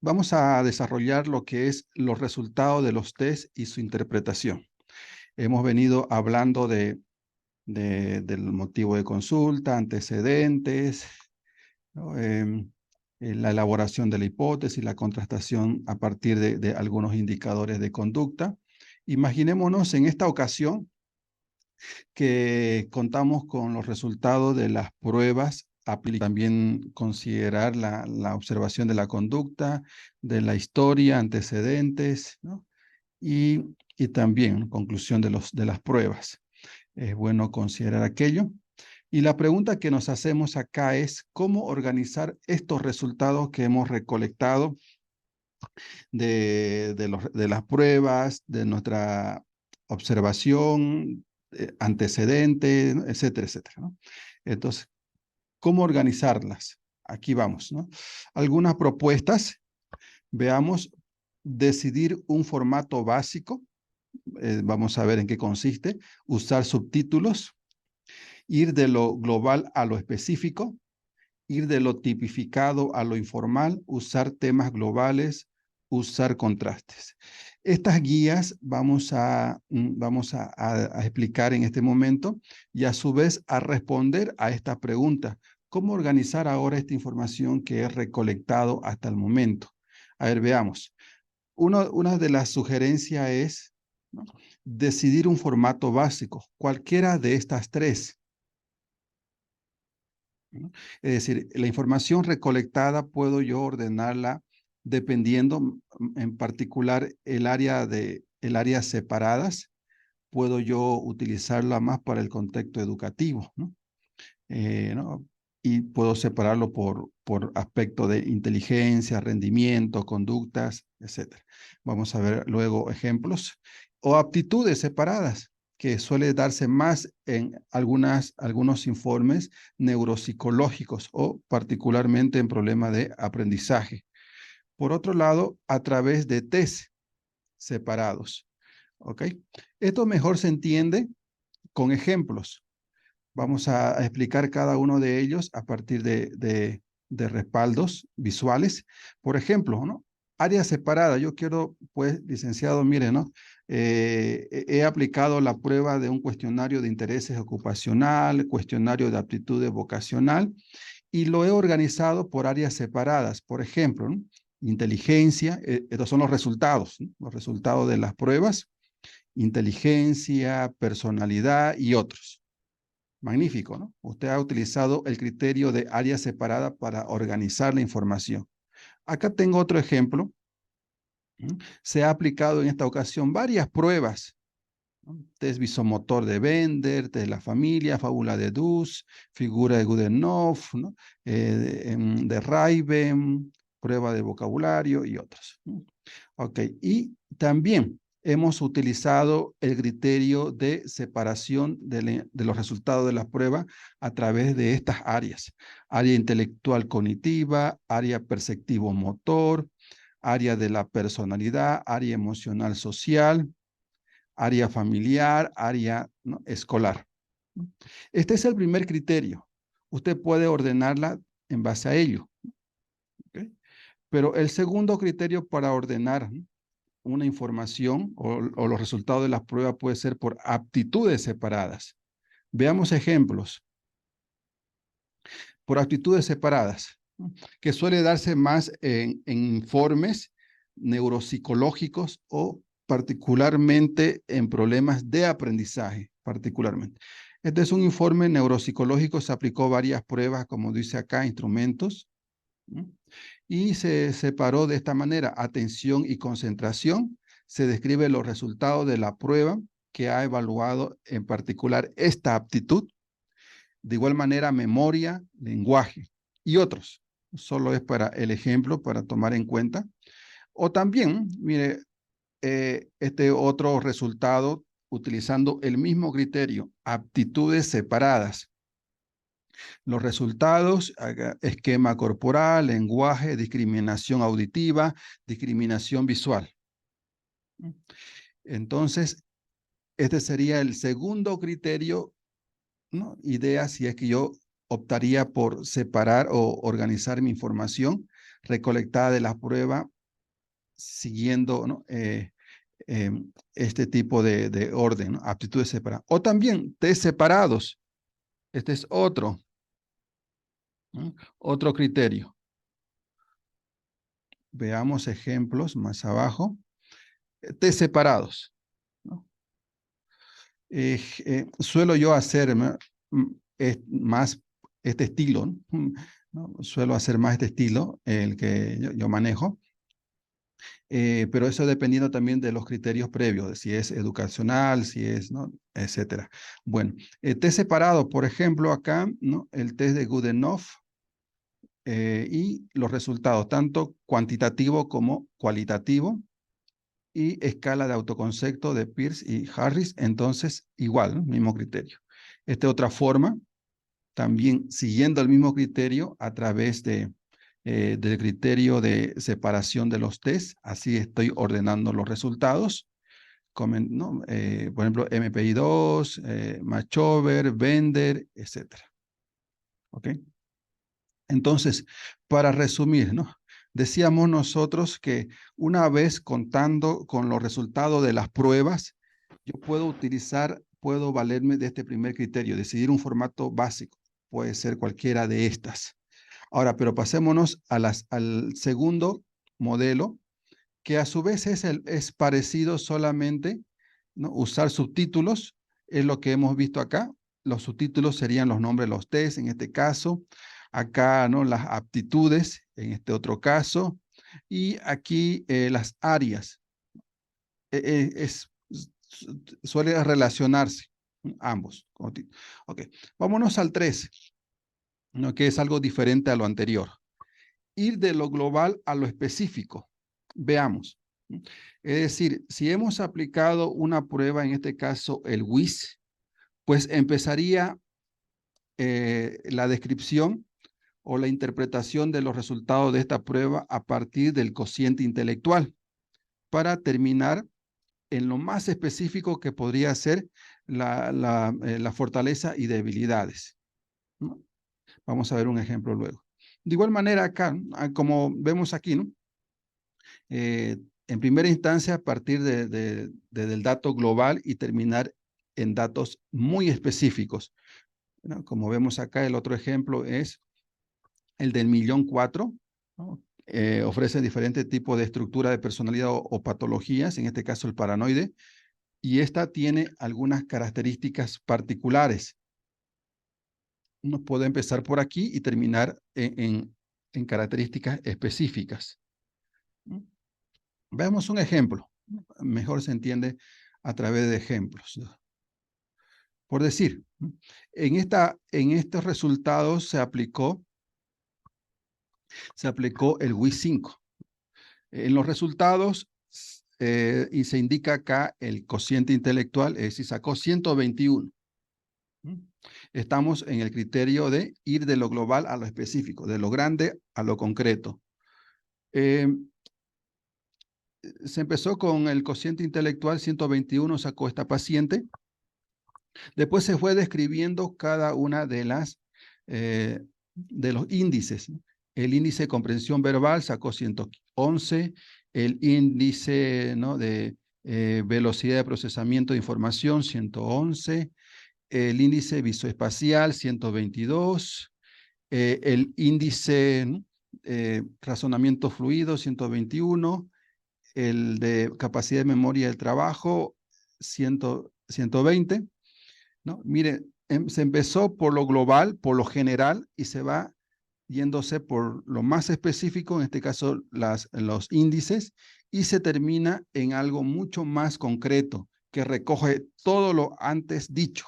Vamos a desarrollar lo que es los resultados de los test y su interpretación. Hemos venido hablando del motivo de consulta, antecedentes, ¿no? La elaboración de la hipótesis, la contrastación a partir de algunos indicadores de conducta. Imaginémonos en esta ocasión que contamos con los resultados de las pruebas, también considerar la observación de la conducta, de la historia, antecedentes, ¿no? Y también conclusión de las pruebas. Es bueno considerar aquello. Y la pregunta que nos hacemos acá es cómo organizar estos resultados que hemos recolectado de las pruebas, de nuestra observación, antecedentes, etcétera, etcétera, ¿no? Entonces, ¿cómo organizarlas? Aquí vamos, ¿no? Algunas propuestas, veamos, decidir un formato básico, vamos a ver en qué consiste, usar subtítulos, ir de lo global a lo específico, ir de lo tipificado a lo informal, usar temas globales, usar contrastes. Estas guías vamos a explicar en este momento y a su vez a responder a esta pregunta. ¿Cómo organizar ahora esta información que he recolectado hasta el momento? A ver, veamos. Una de las sugerencias es, ¿no?, decidir un formato básico, cualquiera de estas tres, ¿no? Es decir, la información recolectada puedo yo ordenarla dependiendo, en particular, el área separadas, puedo yo utilizarla más para el contexto educativo, ¿no? ¿No? Y puedo separarlo por aspecto de inteligencia, rendimiento, conductas, etcétera. Vamos a ver luego ejemplos. O aptitudes separadas, que suele darse más en algunos informes neuropsicológicos o particularmente en problemas de aprendizaje. Por otro lado, a través de test separados. ¿Ok? Esto mejor se entiende con ejemplos. Vamos a explicar cada uno de ellos a partir de respaldos visuales. Por ejemplo, ¿no?, área separada. Yo quiero, pues, licenciado, mire, ¿no? He aplicado la prueba de un cuestionario de intereses ocupacional, cuestionario de aptitudes vocacional, y lo he organizado por áreas separadas. Por ejemplo, ¿no?, inteligencia, estos son los resultados, ¿no?, los resultados de las pruebas, inteligencia, personalidad y otros. Magnífico, ¿no? Usted ha utilizado el criterio de área separada para organizar la información. Acá tengo otro ejemplo. Se ha aplicado en esta ocasión varias pruebas, ¿no? Test visomotor de Bender, test de la familia, fábula de Dus, figura de Goodenough, ¿no?, de Reiben, prueba de vocabulario y otros. Ok, y también hemos utilizado el criterio de separación de los resultados de la prueba a través de estas áreas. Área intelectual cognitiva, área perceptivo-motor, área de la personalidad, área emocional social, área familiar, área, ¿no?, escolar. Este es el primer criterio. Usted puede ordenarla en base a ello. ¿Okay? Pero el segundo criterio para ordenar una información o los resultados de las pruebas puede ser por aptitudes separadas. Veamos ejemplos. Por aptitudes separadas, ¿no?, que suele darse más en informes neuropsicológicos o particularmente en problemas de aprendizaje, particularmente. Este es un informe neuropsicológico, se aplicó varias pruebas, como dice acá, instrumentos, ¿no?, y se separó de esta manera: atención y concentración. Se describe los resultados de la prueba que ha evaluado en particular esta aptitud. De igual manera, memoria, lenguaje y otros. Solo es para el ejemplo, para tomar en cuenta. O también, mire, este otro resultado utilizando el mismo criterio, aptitudes separadas. Los resultados: esquema corporal, lenguaje, discriminación auditiva, discriminación visual. Entonces, este sería el segundo criterio, ¿no? Idea si es que yo optaría por separar o organizar mi información recolectada de la prueba siguiendo, ¿no? Este tipo de orden, ¿no? Aptitudes separadas. O también test separados. Este es otro, ¿no? Otro criterio. Veamos ejemplos más abajo. Test separados, ¿no? Suelo yo hacer más este estilo, ¿no? Suelo hacer más este estilo, el que yo manejo. Pero eso dependiendo también de los criterios previos, de si es educacional, si es, ¿no? Etcétera. Bueno, test separado, por ejemplo, acá, ¿no? El test de Goodenough y los resultados, tanto cuantitativo como cualitativo, y escala de autoconcepto de Peirce y Harris, entonces igual, ¿no? Mismo criterio. Esta otra forma, también siguiendo el mismo criterio a través del criterio de separación de los test, así estoy ordenando los resultados, ¿no? Por ejemplo, MPI2, Machover, Bender, etc. ¿Ok? Entonces, para resumir, ¿no? Decíamos nosotros que una vez contando con los resultados de las pruebas, yo puedo valerme de este primer criterio, decidir un formato básico, puede ser cualquiera de estas. Ahora, pero pasémonos al segundo modelo, que a su vez es parecido solamente, ¿no? Usar subtítulos, es lo que hemos visto acá. Los subtítulos serían los nombres de los test, en este caso. Acá, ¿no? Las aptitudes, en este otro caso. Y aquí las áreas. Suele relacionarse ambos. Ok, vámonos al 3, ¿no? Que es algo diferente a lo anterior. Ir de lo global a lo específico. Veamos. Es decir, si hemos aplicado una prueba, en este caso el WIS, pues empezaría la descripción o la interpretación de los resultados de esta prueba a partir del cociente intelectual, para terminar en lo más específico que podría ser la fortaleza y debilidades, ¿no? Vamos a ver un ejemplo luego. De igual manera acá, como vemos aquí, ¿no? En primera instancia, a partir del dato global y terminar en datos muy específicos, ¿no? Como vemos acá, el otro ejemplo es el del 1.000.004, ¿no? Ofrece diferentes tipos de estructura de personalidad o patologías, en este caso el paranoide, y esta tiene algunas características particulares. Uno puede empezar por aquí y terminar en características específicas, ¿no? Veamos un ejemplo. Mejor se entiende a través de ejemplos. Por decir, en estos resultados se aplicó el WIS-5. En los resultados, y se indica acá el cociente intelectual, es decir, sacó 121. Estamos en el criterio de ir de lo global a lo específico, de lo grande a lo concreto. Se empezó con el cociente intelectual 121, sacó esta paciente. Después se fue describiendo cada una de los índices, ¿no? El índice de comprensión verbal sacó 111, el índice, ¿no? de velocidad de procesamiento de información 111, el índice visoespacial 122, el índice, ¿no? Razonamiento fluido 121, el de capacidad de memoria del trabajo 120, ¿no? Mire, se empezó por lo global, por lo general, y se va yéndose por lo más específico, en este caso los índices, y se termina en algo mucho más concreto, que recoge todo lo antes dicho,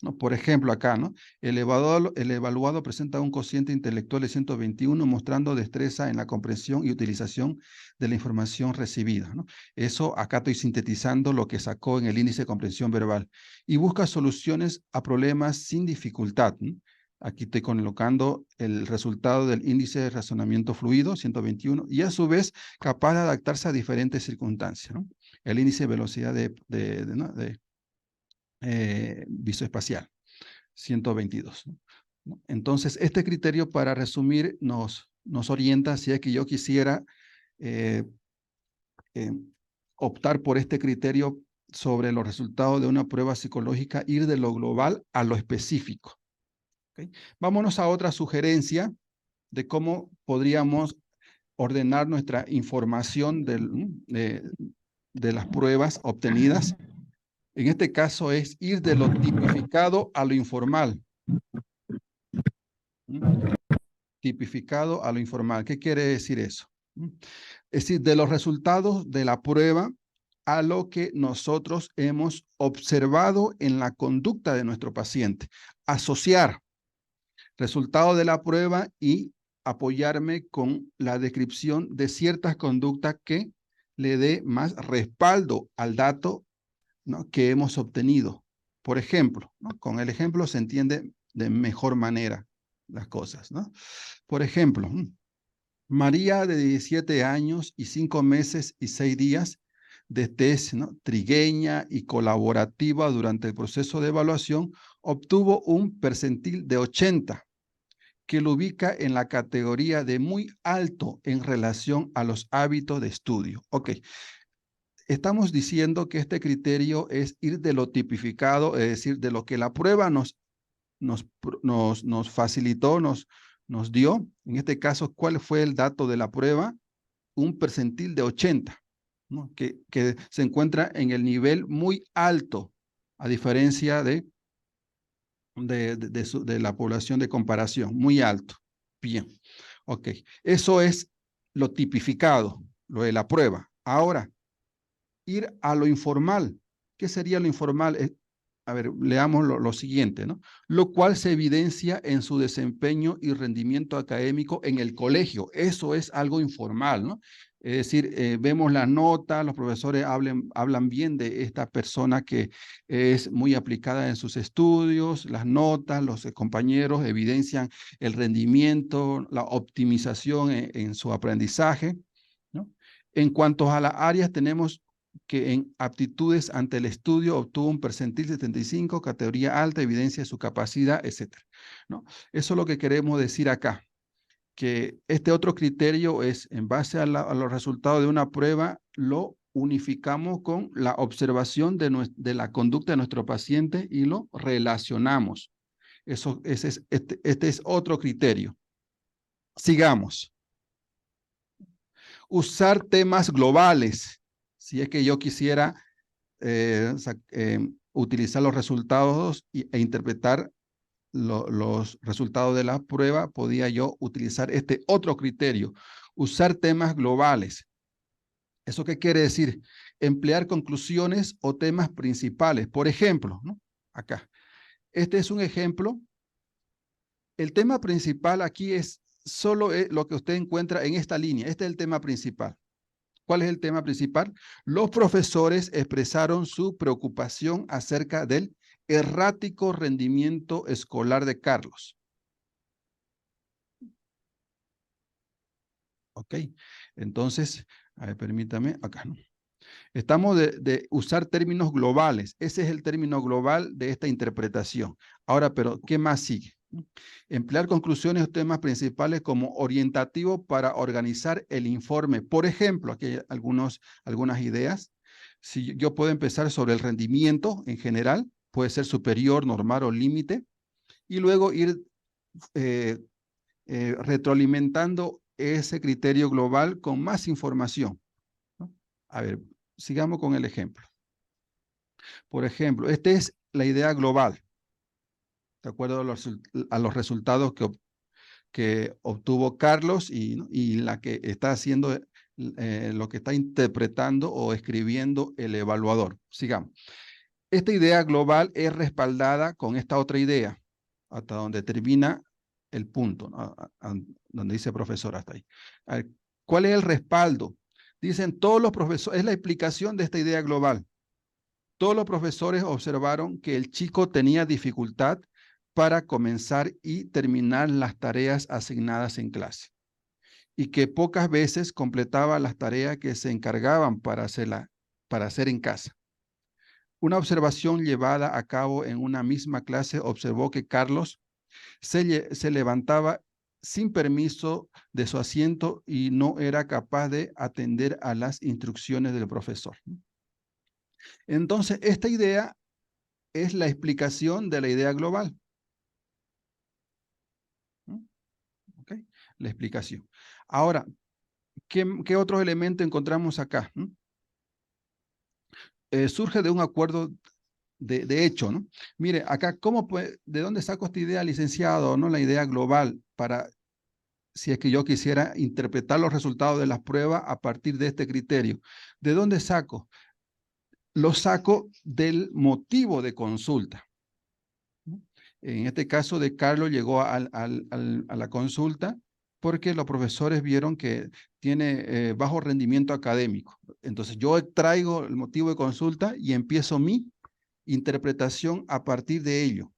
¿no? Por ejemplo, acá, ¿no? El evaluado presenta un cociente intelectual de 121, mostrando destreza en la comprensión y utilización de la información recibida, ¿no? Eso acá estoy sintetizando lo que sacó en el índice de comprensión verbal. Y busca soluciones a problemas sin dificultad, ¿no? Aquí estoy colocando el resultado del índice de razonamiento fluido, 121, y a su vez capaz de adaptarse a diferentes circunstancias, ¿no? El índice de velocidad ¿no? Visoespacial, 122, ¿no? Entonces, este criterio, para resumir, nos nos orienta si es que yo quisiera optar por este criterio sobre los resultados de una prueba psicológica, ir de lo global a lo específico. ¿Okay? Vámonos a otra sugerencia de cómo podríamos ordenar nuestra información de las pruebas obtenidas. En este caso es ir de lo tipificado a lo informal. Tipificado a lo informal. ¿Qué quiere decir eso? Es decir, de los resultados de la prueba a lo que nosotros hemos observado en la conducta de nuestro paciente. Asociar resultado de la prueba y apoyarme con la descripción de ciertas conductas que le dé más respaldo al dato, ¿no?, que hemos obtenido. Por ejemplo, ¿no?, con el ejemplo se entiende de mejor manera las cosas, ¿no? Por ejemplo, María, de 17 años y 5 meses y 6 días, de tez, ¿no?, trigueña y colaborativa durante el proceso de evaluación, obtuvo un percentil de 80, que lo ubica en la categoría de muy alto en relación a los hábitos de estudio. Ok, estamos diciendo que este criterio es ir de lo tipificado, es decir, de lo que la prueba nos facilitó, nos dio. En este caso, ¿cuál fue el dato de la prueba? Un percentil de 80, ¿no?, que se encuentra en el nivel muy alto, a diferencia de la población de comparación, muy alto. Bien, ok. Eso es lo tipificado, lo de la prueba. Ahora, ir a lo informal. ¿Qué sería lo informal? A ver, leamos lo siguiente, ¿no? Lo cual se evidencia en su desempeño y rendimiento académico en el colegio. Eso es algo informal, ¿no? Es decir, vemos la nota, los profesores hablan bien de esta persona que es muy aplicada en sus estudios, las notas, los compañeros evidencian el rendimiento, la optimización en su aprendizaje, ¿no? En cuanto a las áreas, tenemos que en aptitudes ante el estudio obtuvo un percentil 75, categoría alta, evidencia de su capacidad, etcétera, ¿no? Eso es lo que queremos decir acá, que este otro criterio es, en base a los resultados de una prueba, lo unificamos con la observación de la conducta de nuestro paciente y lo relacionamos. Este es otro criterio. Sigamos. Usar temas globales. Si es que yo quisiera utilizar los resultados e interpretar los resultados de la prueba, podía yo utilizar este otro criterio, usar temas globales. ¿Eso qué quiere decir? Emplear conclusiones o temas principales. Por ejemplo, ¿no?, acá, este es un ejemplo. El tema principal aquí es solo lo que usted encuentra en esta línea. Este es el tema principal. ¿Cuál es el tema principal? Los profesores expresaron su preocupación acerca del errático rendimiento escolar de Carlos. Ok, entonces, a ver, permítame, acá no. Estamos de usar términos globales. Ese es el término global de esta interpretación. Ahora, pero, ¿qué más sigue? Emplear conclusiones o temas principales como orientativo para organizar el informe. Por ejemplo, aquí hay algunas ideas. Si yo puedo empezar sobre el rendimiento en general, puede ser superior, normal o límite, y luego ir retroalimentando ese criterio global con más información, ¿no? A ver, sigamos con el ejemplo. Por ejemplo, esta es la idea global, de acuerdo a los resultados que obtuvo Carlos y la que está haciendo, lo que está interpretando o escribiendo el evaluador. Sigamos. Esta idea global es respaldada con esta otra idea, hasta donde termina el punto, ¿no?, donde dice profesor hasta ahí. A ver, ¿cuál es el respaldo? Dicen todos los profesores, es la explicación de esta idea global. Todos los profesores observaron que el chico tenía dificultad para comenzar y terminar las tareas asignadas en clase y que pocas veces completaba las tareas que se encargaban para hacer en casa. Una observación llevada a cabo en una misma clase observó que Carlos se levantaba sin permiso de su asiento y no era capaz de atender a las instrucciones del profesor. Entonces, esta idea es la explicación de la idea global. ¿Okay? La explicación. Ahora, ¿qué otros elementos encontramos acá? Surge de un acuerdo de hecho, ¿no? Mire, acá, ¿de dónde saco esta idea, licenciado, no? La idea global para, si es que yo quisiera interpretar los resultados de las pruebas a partir de este criterio. ¿De dónde saco? Lo saco del motivo de consulta. En este caso de Carlos llegó a la consulta porque los profesores vieron que tiene bajo rendimiento académico. Entonces yo traigo el motivo de consulta y empiezo mi interpretación a partir de ello.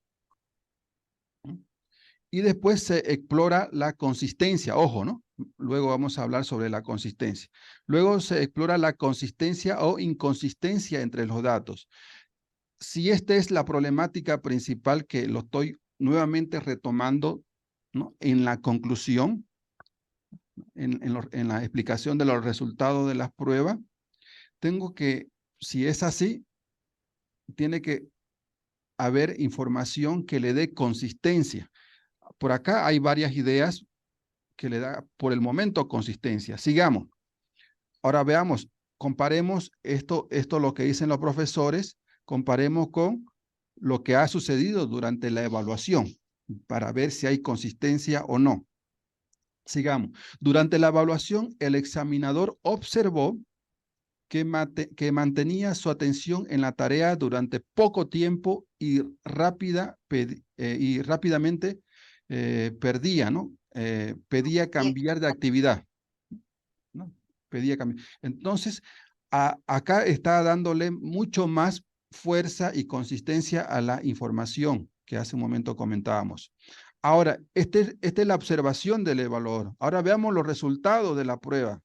Y después se explora la consistencia, ojo, ¿no? Luego vamos a hablar sobre la consistencia. Luego se explora la consistencia o inconsistencia entre los datos. Si esta es la problemática principal que lo estoy nuevamente retomando, ¿no? En la conclusión, en la explicación de los resultados de las pruebas, tengo que, si es así, tiene que haber información que le dé consistencia. Por acá hay varias ideas que le da por el momento consistencia. Sigamos. Ahora veamos, comparemos esto lo que dicen los profesores, comparemos con lo que ha sucedido durante la evaluación para ver si hay consistencia o no. Sigamos. Durante la evaluación, el examinador observó que mantenía su atención en la tarea durante poco tiempo y rápidamente pedía cambiar de actividad, ¿no? Pedía cambiar. Entonces, acá está dándole mucho más fuerza y consistencia a la información que hace un momento comentábamos. Ahora, esta es la observación del evaluador. Ahora veamos los resultados de la prueba.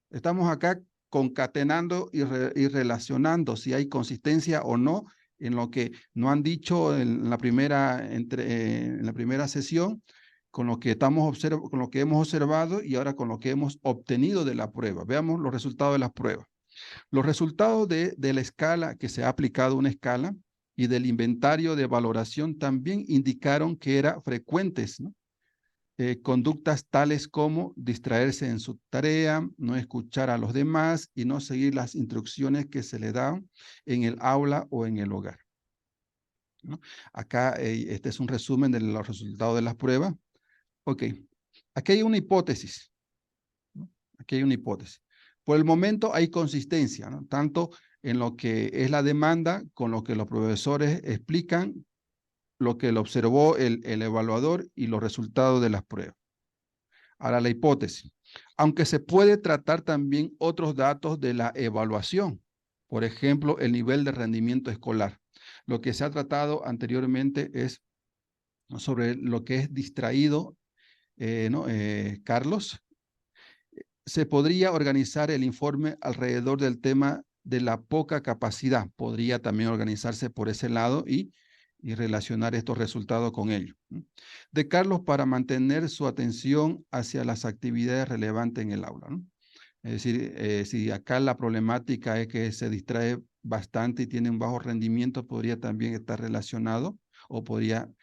Estamos acá concatenando y relacionando si hay consistencia o no en lo que no han dicho en la primera sesión, con lo que con lo que hemos observado y ahora con lo que hemos obtenido de la prueba. Veamos los resultados de las pruebas. Los resultados de la escala, que se ha aplicado una escala, y del inventario de valoración también indicaron que eran frecuentes, ¿no? Conductas tales como distraerse en su tarea, no escuchar a los demás y no seguir las instrucciones que se le dan en el aula o en el hogar, ¿no? Acá este es un resumen de los resultados de las pruebas. Ok, aquí hay una hipótesis, ¿no? Aquí hay una hipótesis. Por el momento hay consistencia, ¿no? Tanto en lo que es la demanda con lo que los profesores explican, lo que lo observó el evaluador y los resultados de las pruebas. Ahora la hipótesis. Aunque se puede tratar también otros datos de la evaluación, por ejemplo, el nivel de rendimiento escolar. Lo que se ha tratado anteriormente es sobre lo que es distraído, ¿no? Carlos. Se podría organizar el informe alrededor del tema de la poca capacidad. Podría también organizarse por ese lado y relacionar estos resultados con ello. De Carlos para mantener su atención hacia las actividades relevantes en el aula, ¿no? Es decir, si acá la problemática es que se distrae bastante y tiene un bajo rendimiento, podría también estar relacionado o podríamos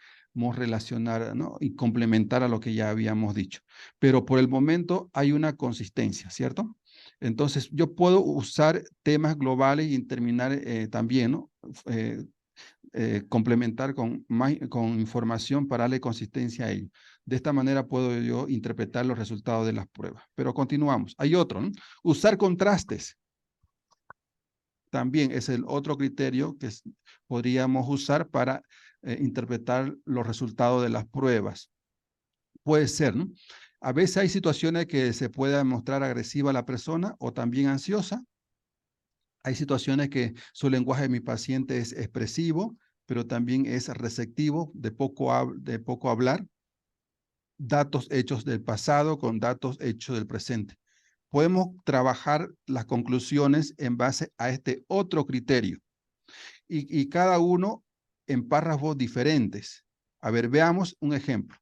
relacionar, ¿no? Y complementar a lo que ya habíamos dicho. Pero por el momento hay una consistencia, ¿cierto? Entonces, yo puedo usar temas globales y terminar también, ¿no? Complementar con información para darle consistencia a ello. De esta manera puedo yo interpretar los resultados de las pruebas. Pero continuamos. Hay otro, ¿no? Usar contrastes. También es el otro criterio que podríamos usar para interpretar los resultados de las pruebas. Puede ser, ¿no? A veces hay situaciones que se puede mostrar agresiva a la persona o también ansiosa. Hay situaciones que su lenguaje de mi paciente es expresivo, pero también es receptivo, de poco hablar. Datos hechos del pasado con datos hechos del presente. Podemos trabajar las conclusiones en base a este otro criterio y cada uno en párrafos diferentes. A ver, veamos un ejemplo.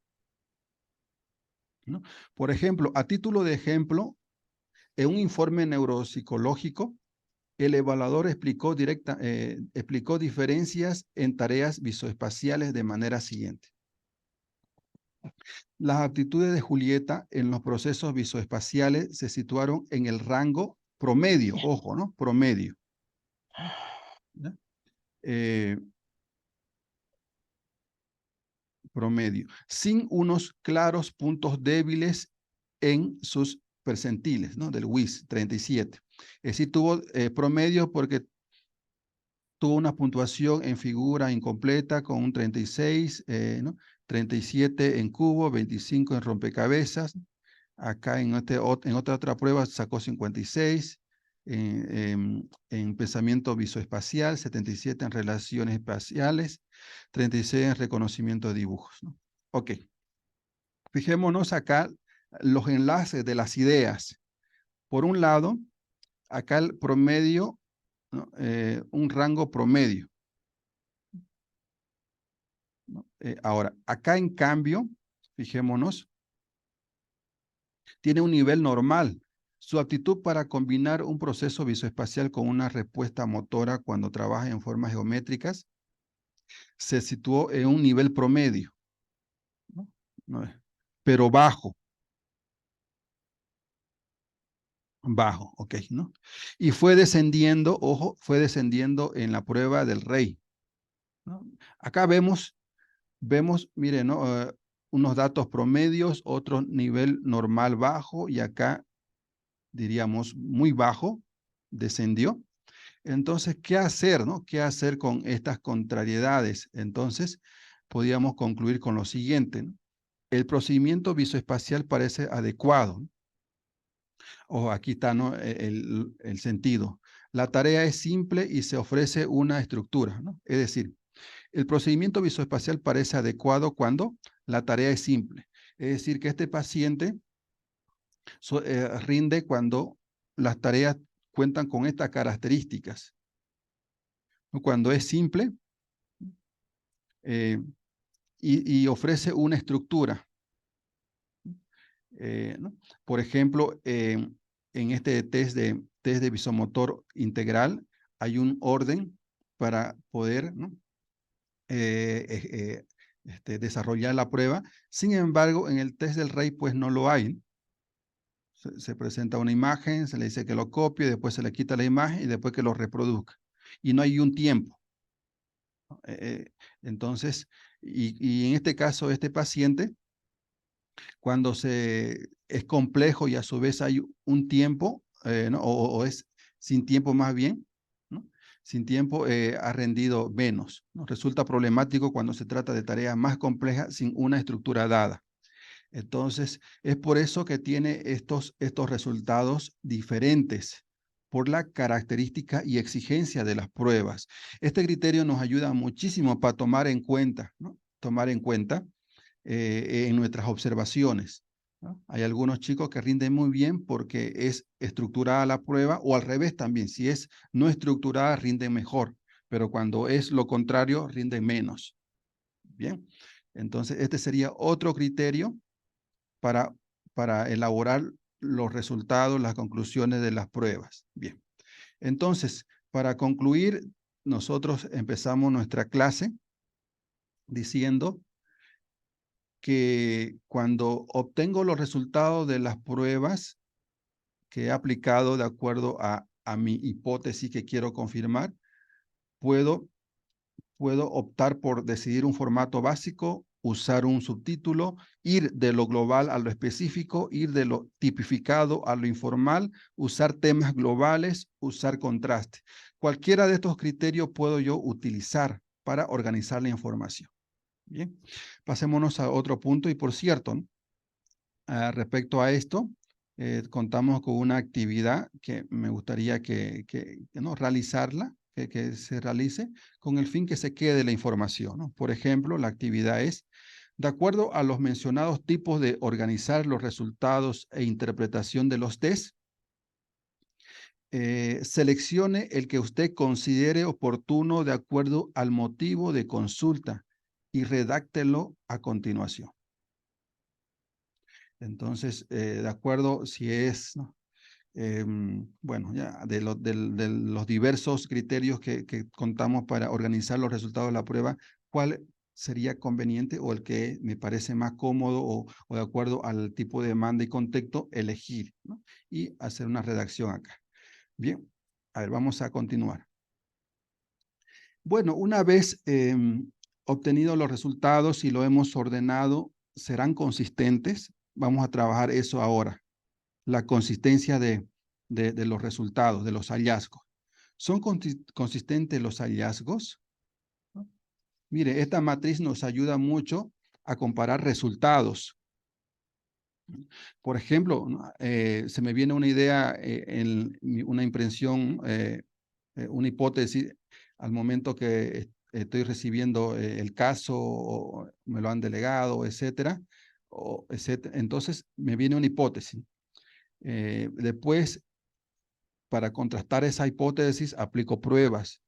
¿no? Por ejemplo, a título de ejemplo, en un informe neuropsicológico, el evaluador explicó diferencias en tareas visoespaciales de manera siguiente. Las aptitudes de Julieta en los procesos visoespaciales se situaron en el rango promedio, ojo, ¿no? Promedio. ¿Ya? Promedio, sin unos claros puntos débiles en sus percentiles, ¿no? Del WIS 37. Es decir, tuvo promedio porque tuvo una puntuación en figura incompleta con un 36, ¿no? 37 en cubo, 25 en rompecabezas. Acá en otra prueba sacó 56, en pensamiento visoespacial, 77 en relaciones espaciales, 36 en reconocimiento de dibujos, ¿no? Ok, fijémonos acá los enlaces de las ideas. Por un lado, acá el promedio, ¿no? Un rango promedio, ¿no? Ahora, acá en cambio, fijémonos, tiene un nivel normal. Su aptitud para combinar un proceso visoespacial con una respuesta motora cuando trabaja en formas geométricas se situó en un nivel promedio, ¿no? Pero bajo, ok, ¿no? Y fue descendiendo, ojo, fue descendiendo en la prueba del rey, ¿no? Acá miren, ¿no? Unos datos promedios, otro nivel normal bajo, y acá diríamos muy bajo, descendió. Entonces, ¿qué hacer, no? ¿Qué hacer con estas contrariedades? Entonces, podríamos concluir con lo siguiente, ¿no? El procedimiento visoespacial parece adecuado. O aquí está, ¿no? el sentido. La tarea es simple y se ofrece una estructura, ¿no? Es decir, el procedimiento visoespacial parece adecuado cuando la tarea es simple. Es decir, que este paciente rinde cuando las tareas cuentan con estas características, ¿no? Cuando es simple eh, y ofrece una estructura. ¿No? Por ejemplo, en este test de visomotor integral hay un orden para poder, ¿no? Desarrollar la prueba. Sin embargo, en el test del rey, pues no lo hay. Se presenta una imagen, se le dice que lo copie, después se le quita la imagen y después que lo reproduzca. Y no hay un tiempo. Entonces, y en este caso, este paciente, cuando es complejo y a su vez hay un tiempo, ¿no? o es sin tiempo más bien, ¿no? Sin tiempo ha rendido menos, ¿no? Resulta problemático cuando se trata de tareas más complejas sin una estructura dada. Entonces, es por eso que tiene estos resultados diferentes, por la característica y exigencia de las pruebas. Este criterio nos ayuda muchísimo para tomar en cuenta, ¿no? Tomar en cuenta en nuestras observaciones, ¿no? Hay algunos chicos que rinden muy bien porque es estructurada la prueba, o al revés también, si es no estructurada, rinden mejor, pero cuando es lo contrario, rinden menos. Bien, entonces este sería otro criterio para, para elaborar los resultados, las conclusiones de las pruebas. Bien, entonces, para concluir, nosotros empezamos nuestra clase diciendo que cuando obtengo los resultados de las pruebas que he aplicado de acuerdo a mi hipótesis que quiero confirmar, puedo optar por decidir un formato básico, usar un subtítulo, ir de lo global a lo específico, ir de lo tipificado a lo informal, usar temas globales, usar contraste. Cualquiera de estos criterios puedo yo utilizar para organizar la información. Bien, pasémonos a otro punto. Y por cierto, ¿no? Respecto a esto, contamos con una actividad que me gustaría ¿no? realizarla, que se realice con el fin que se quede la información, ¿no? Por ejemplo, la actividad es, de acuerdo a los mencionados tipos de organizar los resultados e interpretación de los test, seleccione el que usted considere oportuno de acuerdo al motivo de consulta y redáctelo a continuación. Entonces, de acuerdo si es, ¿no? Bueno, ya de los diversos criterios que contamos para organizar los resultados de la prueba, ¿cuál sería conveniente o el que me parece más cómodo o de acuerdo al tipo de demanda y contexto, elegir, ¿no? Y hacer una redacción acá. Bien, a ver, vamos a continuar. Bueno, una vez obtenidos los resultados y lo hemos ordenado, ¿serán consistentes? Vamos a trabajar eso ahora, la consistencia de los resultados, de los hallazgos. ¿Son consistentes los hallazgos? Mire, esta matriz nos ayuda mucho a comparar resultados. Por ejemplo, ¿no? Se me viene una idea en una impresión, una hipótesis al momento que estoy recibiendo el caso o me lo han delegado, etcétera, etcétera. Entonces me viene una hipótesis. Después, para contrastar esa hipótesis, aplico pruebas.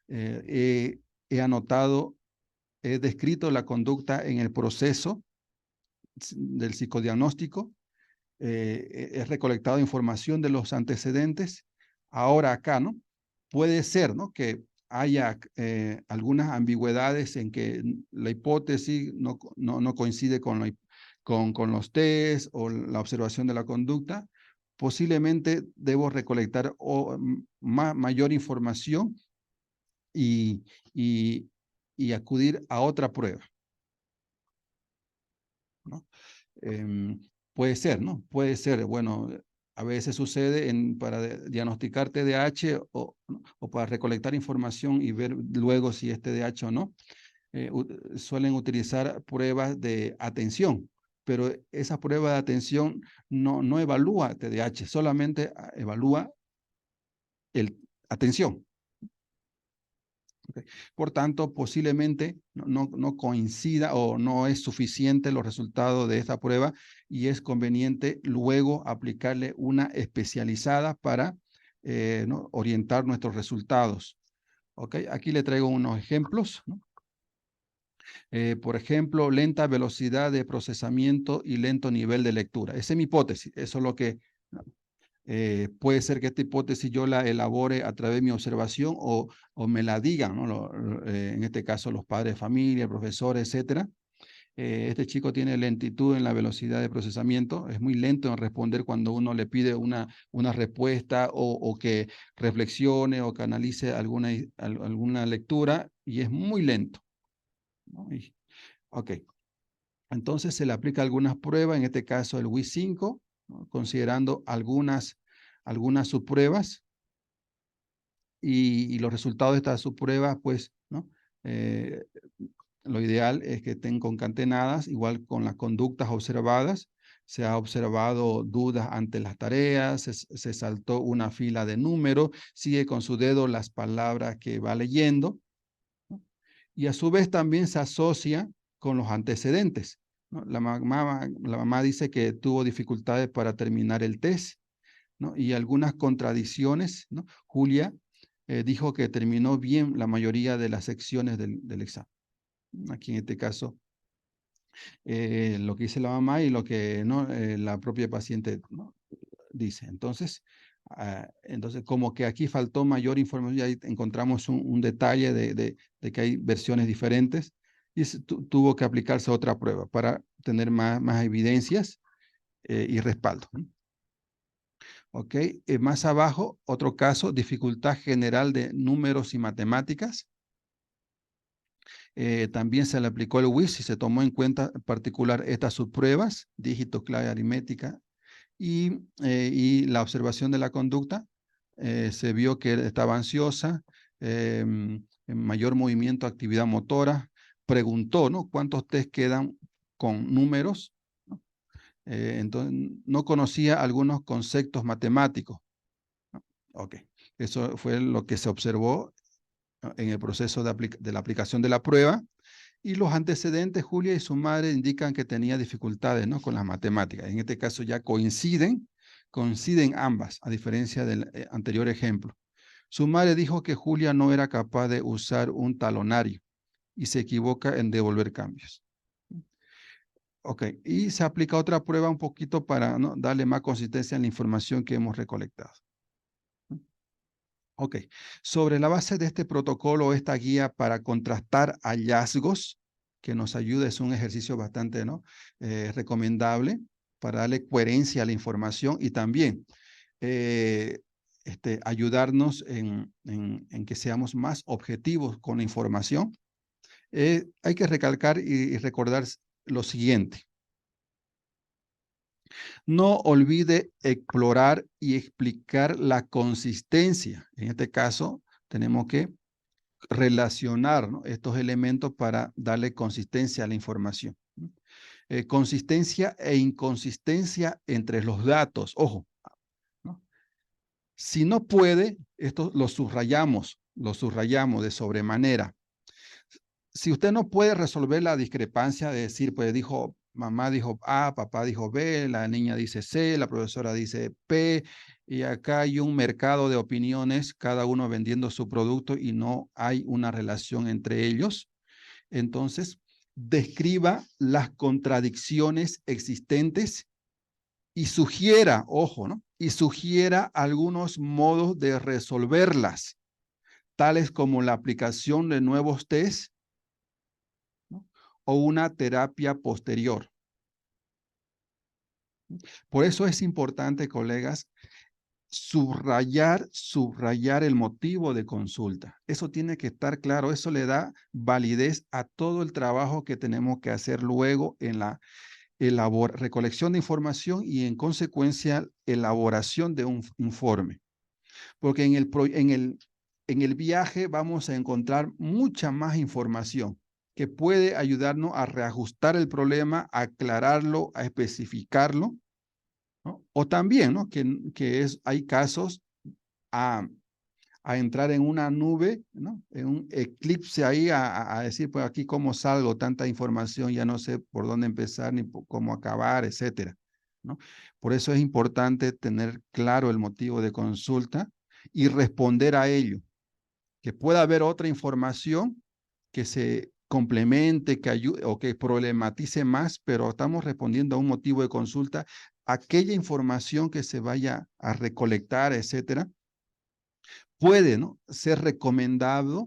He anotado, he descrito la conducta en el proceso del psicodiagnóstico, he recolectado información de los antecedentes. Ahora acá, ¿no? Puede ser, ¿no? Que haya algunas ambigüedades en que la hipótesis no coincide con los test o la observación de la conducta. Posiblemente debo recolectar mayor información y, y, y acudir a otra prueba, ¿no? Puede ser, ¿no? Puede ser, bueno, a veces sucede para diagnosticar TDAH ¿no? O para recolectar información y ver luego si es TDAH o no, suelen utilizar pruebas de atención, pero esa prueba de atención no evalúa TDAH, solamente evalúa atención. Okay. Por tanto, posiblemente no coincida o no es suficiente los resultados de esta prueba y es conveniente luego aplicarle una especializada para ¿no? orientar nuestros resultados. Okay. Aquí le traigo unos ejemplos, ¿no? Por ejemplo, lenta velocidad de procesamiento y lento nivel de lectura. Esa es mi hipótesis, eso es lo que puede ser que esta hipótesis yo la elabore a través de mi observación o me la digan, ¿no? En este caso los padres de familia, profesores, etcétera. Este chico tiene lentitud en la velocidad de procesamiento, es muy lento en responder cuando uno le pide una respuesta o que reflexione o que analice alguna lectura y es muy lento, ¿no? Ok, entonces se le aplica algunas pruebas, en este caso el WIS-5, ¿no? Considerando algunas subpruebas y los resultados de estas subpruebas, pues, ¿no? Eh, lo ideal es que estén concatenadas, igual con las conductas observadas. Se ha observado dudas ante las tareas, se saltó una fila de números, sigue con su dedo las palabras que va leyendo, ¿no? Y a su vez también se asocia con los antecedentes, ¿no? La mamá dice que tuvo dificultades para terminar el test, ¿no? Y algunas contradicciones, ¿no? Julia dijo que terminó bien la mayoría de las secciones del examen. Aquí en este caso, lo que dice la mamá y lo que ¿no? La propia paciente, ¿no? Dice. Entonces, como que aquí faltó mayor información, y ahí encontramos un detalle de que hay versiones diferentes y tuvo que aplicarse otra prueba para tener más evidencias y respaldo, ¿no? Ok, más abajo, otro caso, dificultad general de números y matemáticas. También se le aplicó el WIS y se tomó en cuenta en particular estas subpruebas, dígito, clave, aritmética, y la observación de la conducta. Se vio que estaba ansiosa, en mayor movimiento, actividad motora. Preguntó, ¿no? ¿Cuántos test quedan con números? ¿No? Entonces, no conocía algunos conceptos matemáticos. Ok, eso fue lo que se observó, ¿no? En el proceso de la aplicación de la prueba. Y los antecedentes, Julia y su madre indican que tenía dificultades, ¿no? Con las matemáticas. En este caso ya coinciden ambas, a diferencia del anterior ejemplo. Su madre dijo que Julia no era capaz de usar un talonario y se equivoca en devolver cambios. Ok, y se aplica otra prueba un poquito para, ¿no?, darle más consistencia a la información que hemos recolectado. Ok, sobre la base de este protocolo, esta guía para contrastar hallazgos, que nos ayuda, es un ejercicio bastante, ¿no?, recomendable para darle coherencia a la información y también eh, ayudarnos en que seamos más objetivos con la información. Hay que recalcar y recordar lo siguiente. No olvide explorar y explicar la consistencia. En este caso, tenemos que relacionar, ¿no?, estos elementos para darle consistencia a la información. Consistencia e inconsistencia entre los datos. Ojo, ¿no? Si no puede, esto lo subrayamos de sobremanera. Si usted no puede resolver la discrepancia de decir, pues dijo, mamá dijo A, papá dijo B, la niña dice C, la profesora dice P, y acá hay un mercado de opiniones, cada uno vendiendo su producto y no hay una relación entre ellos. Entonces, describa las contradicciones existentes y sugiera, ojo, ¿no?, y sugiera algunos modos de resolverlas, tales como la aplicación de nuevos test, ¿no?, o una terapia posterior. Por eso es importante, colegas, subrayar el motivo de consulta. Eso tiene que estar claro, eso le da validez a todo el trabajo que tenemos que hacer luego en la recolección de información y en consecuencia elaboración de un informe. Porque en el viaje vamos a encontrar mucha más información que puede ayudarnos a reajustar el problema, a aclararlo, a especificarlo, ¿no? O también, ¿no?, hay casos a, a entrar en una nube, ¿no?, en un eclipse ahí, a decir, pues aquí cómo salgo, tanta información, ya no sé por dónde empezar ni cómo acabar, etcétera, ¿no? Por eso es importante tener claro el motivo de consulta y responder a ello. Que pueda haber otra información que se complemente, que ayude o que problematice más, pero estamos respondiendo a un motivo de consulta. Aquella información que se vaya a recolectar, etcétera, puede, ¿no?, ser recomendable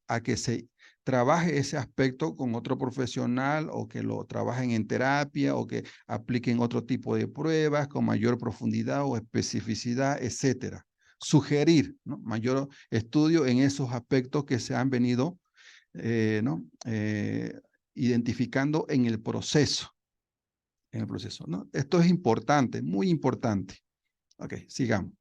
a que se trabaje ese aspecto con otro profesional o que lo trabajen en terapia o que apliquen otro tipo de pruebas con mayor profundidad o especificidad, etcétera. Sugerir, ¿no?, mayor estudio en esos aspectos que se han venido ¿no?, identificando en el proceso. ¿No? Esto es importante, muy importante. Ok, sigamos.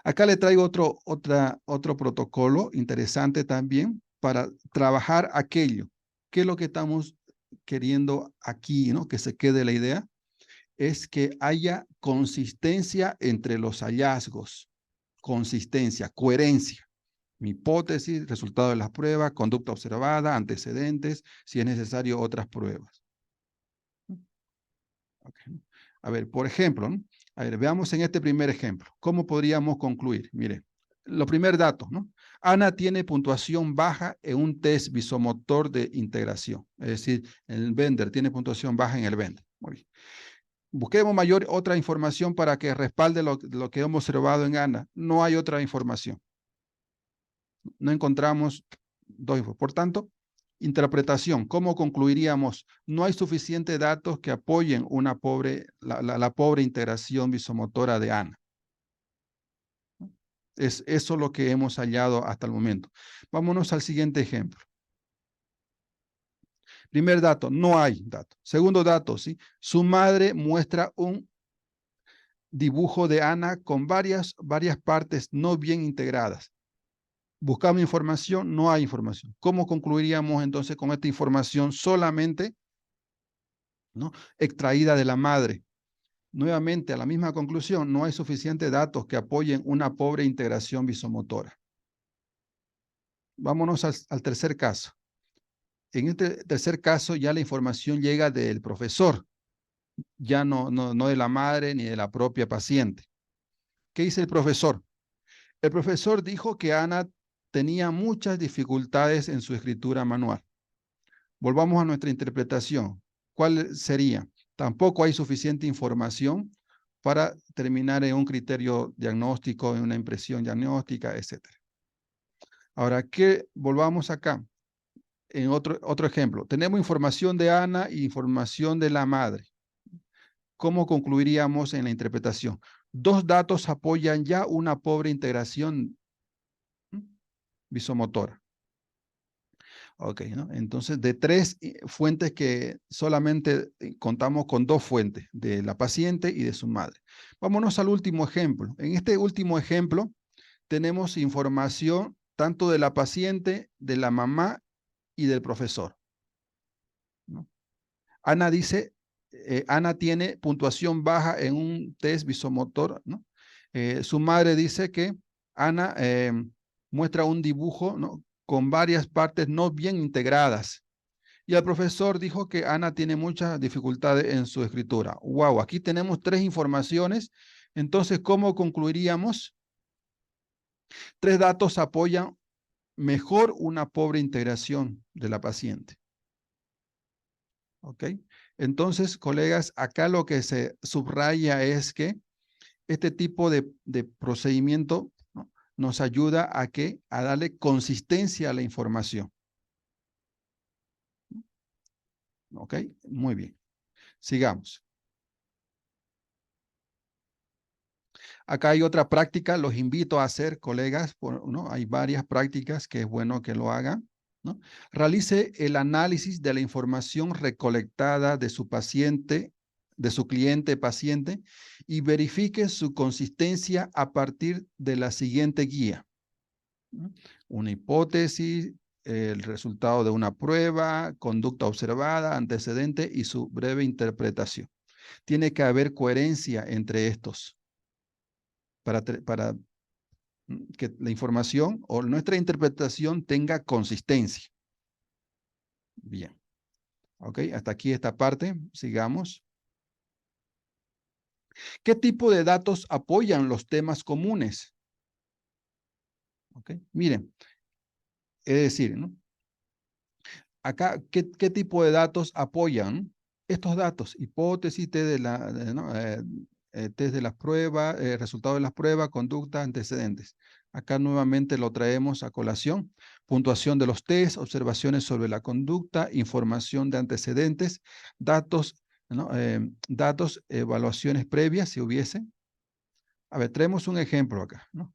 Acá le traigo otro protocolo interesante también para trabajar aquello. ¿Qué es lo que estamos queriendo aquí, ¿no?, que se quede la idea? Es que haya consistencia entre los hallazgos. Consistencia, coherencia. Mi hipótesis, resultado de las pruebas, conducta observada, antecedentes, si es necesario otras pruebas. Okay. A ver, por ejemplo, ¿no?, a ver, veamos en este primer ejemplo, ¿cómo podríamos concluir? Mire, lo primer dato, ¿no? Ana tiene puntuación baja en un test visomotor de integración, es decir, el Bender tiene puntuación baja en el Bender. Muy bien. Busquemos otra información para que respalde lo que hemos observado en Ana. No hay otra información. No encontramos dos. Por tanto, interpretación. ¿Cómo concluiríamos? No hay suficientes datos que apoyen la pobre integración visomotora de Ana. Es eso lo que hemos hallado hasta el momento. Vámonos al siguiente ejemplo. Primer dato, no hay dato. Segundo dato, ¿sí? Su madre muestra un dibujo de Ana con varias partes no bien integradas. Buscamos información, no hay información. ¿Cómo concluiríamos entonces con esta información solamente, ¿no?, extraída de la madre? Nuevamente, a la misma conclusión, no hay suficientes datos que apoyen una pobre integración visomotora. Vámonos al tercer caso. En este tercer caso ya la información llega del profesor, ya no de la madre ni de la propia paciente. ¿Qué dice el profesor? El profesor dijo que Ana tenía muchas dificultades en su escritura manual. Volvamos a nuestra interpretación. ¿Cuál sería? Tampoco hay suficiente información para terminar en un criterio diagnóstico, en una impresión diagnóstica, etc. Ahora, volvamos acá, en otro ejemplo. Tenemos información de Ana y información de la madre. ¿Cómo concluiríamos en la interpretación? Dos datos apoyan ya una pobre integración visomotora. Ok, ¿no? Entonces, de tres fuentes que solamente contamos con dos fuentes, de la paciente y de su madre. Vámonos al último ejemplo. En este último ejemplo, tenemos información tanto de la paciente, de la mamá y del profesor, ¿no? Ana dice, Ana tiene puntuación baja en un test visomotor, ¿no? Su madre dice que Ana muestra un dibujo, ¿no?, con varias partes no bien integradas. Y el profesor dijo que Ana tiene muchas dificultades en su escritura. Wow, aquí tenemos tres informaciones. Entonces, ¿cómo concluiríamos? Tres datos apoyan mejor una pobre integración de la paciente. ¿Ok? Entonces, colegas, acá lo que se subraya es que este tipo de procedimiento, ¿no?, nos ayuda a darle consistencia a la información. ¿Ok? Muy bien. Sigamos. Acá hay otra práctica, los invito a hacer, colegas, ¿no? Hay varias prácticas que es bueno que lo hagan, ¿no? Realice el análisis de la información recolectada de su paciente, de su cliente paciente, y verifique su consistencia a partir de la siguiente guía, ¿no? Una hipótesis, el resultado de una prueba, conducta observada, antecedente y su breve interpretación. Tiene que haber coherencia entre estos para que la información o nuestra interpretación tenga consistencia. Bien. Ok, hasta aquí esta parte. Sigamos. ¿Qué tipo de datos apoyan los temas comunes? Ok, miren, es decir, ¿no?, acá, ¿qué tipo de datos apoyan estos datos? Hipótesis, ¿no?, test de las pruebas, resultado de las pruebas, conducta, antecedentes. Acá nuevamente lo traemos a colación. Puntuación de los test, observaciones sobre la conducta, información de antecedentes, datos, ¿no?, datos, evaluaciones previas, si hubiese. A ver, traemos un ejemplo acá, ¿no?